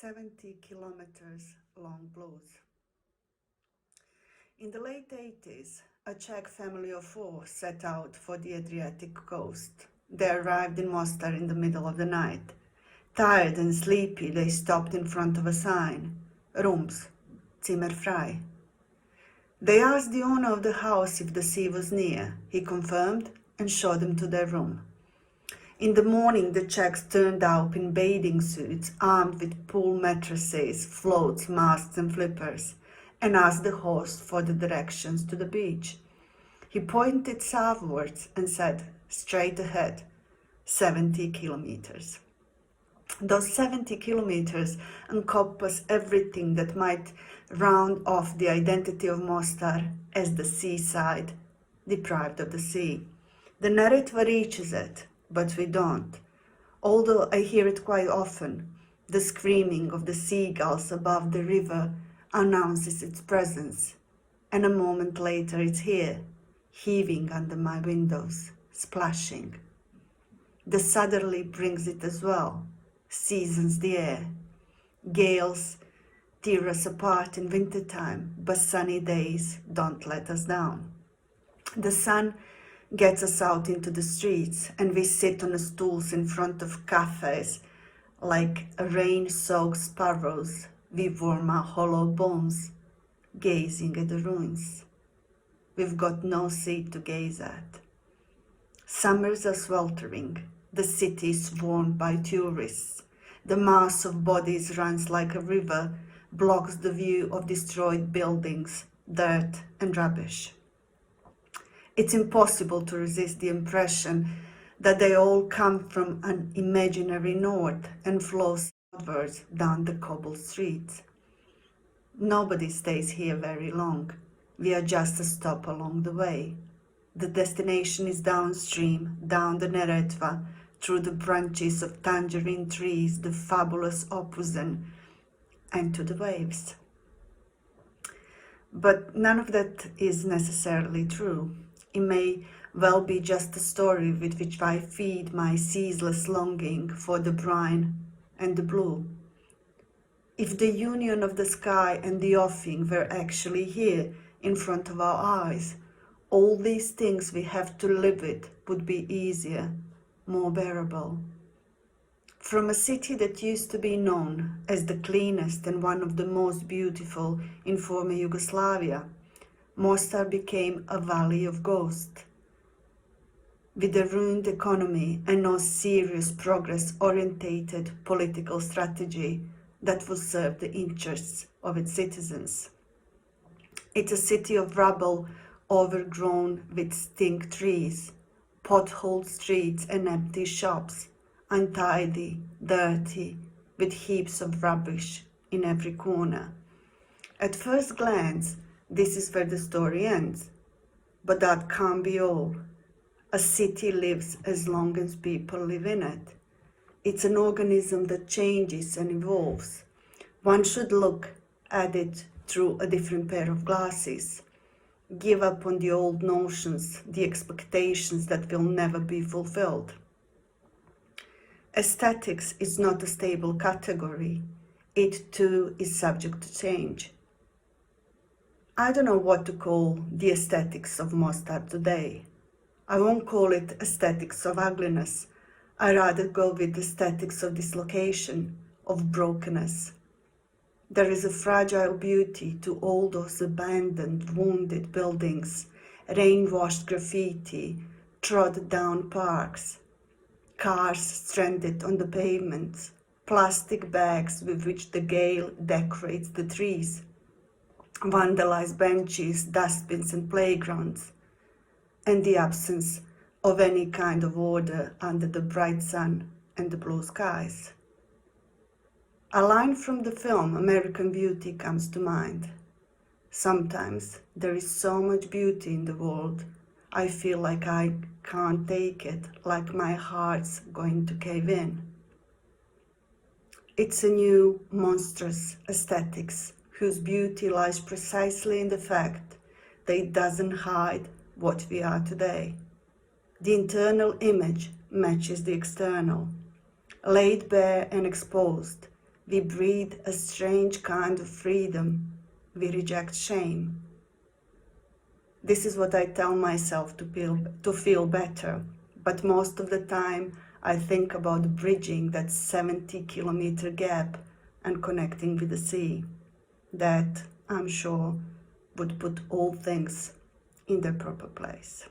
70 kilometers long blues. In the late 80s, a Czech family of 4 set out for the Adriatic coast. They arrived in Mostar in the middle of the night. Tired and sleepy, they stopped in front of a sign, Rooms, Zimmer frei. They asked the owner of the house if the sea was near. He confirmed and showed them to their room. In the morning, the Czechs turned up in bathing suits, armed with pool mattresses, floats, masks and flippers, and asked the host for the directions to the beach. He pointed southwards and said, straight ahead, 70 kilometers. Those 70 kilometers encompass everything that might round off the identity of Mostar as the seaside, deprived of the sea. The narrative reaches it, but we don't. Although I hear it quite often, the screaming of the seagulls above the river announces its presence, and a moment later it's here, heaving under my windows, splashing. The southerly brings it as well, seasons the air. Gales tear us apart in wintertime, but sunny days don't let us down. The sun gets us out into the streets, and we sit on the stools in front of cafes like rain-soaked sparrows. We warm our hollow bones, gazing at the ruins. We've got no sea to gaze at. Summers are sweltering. The city is swarmed by tourists. The mass of bodies runs like a river, blocks the view of destroyed buildings, dirt and rubbish. It's impossible to resist the impression that they all come from an imaginary north and flow southwards down the cobbled streets. Nobody stays here very long. We are just a stop along the way. The destination is downstream, down the Neretva, through the branches of tangerine trees, the fabulous Opuzen, and to the waves. But none of that is necessarily true. It may well be just a story with which I feed my ceaseless longing for the brine and the blue. If the union of the sky and the offing were actually here in front of our eyes, all these things we have to live with would be easier, more bearable. From a city that used to be known as the cleanest and one of the most beautiful in former Yugoslavia, Mostar became a valley of ghosts. With a ruined economy and no serious progress-orientated political strategy that will serve the interests of its citizens. It's a city of rubble overgrown with stink trees, potholed streets and empty shops, untidy, dirty, with heaps of rubbish in every corner. At first glance, this is where the story ends, but that can't be all. A city lives as long as people live in it. It's an organism that changes and evolves. One should look at it through a different pair of glasses. Give up on the old notions, the expectations that will never be fulfilled. Aesthetics is not a stable category. It too is subject to change. I don't know what to call the aesthetics of Mostar today. I won't call it aesthetics of ugliness. I rather go with aesthetics of dislocation, of brokenness. There is a fragile beauty to all those abandoned, wounded buildings, rain-washed graffiti, trodden-down parks, cars stranded on the pavements, plastic bags with which the gale decorates the trees, vandalized benches, dustbins and playgrounds, and the absence of any kind of order under the bright sun and the blue skies. A line from the film American Beauty comes to mind. Sometimes there is so much beauty in the world, I feel like I can't take it, like my heart's going to cave in. It's a new, monstrous aesthetics whose beauty lies precisely in the fact that it doesn't hide what we are today. The internal image matches the external. Laid bare and exposed, We breathe a strange kind of freedom. We reject shame. This is what I tell myself to feel better. But most of the time, I think about bridging that 70-kilometer gap and connecting with the sea. That, I'm sure, would put all things in their proper place.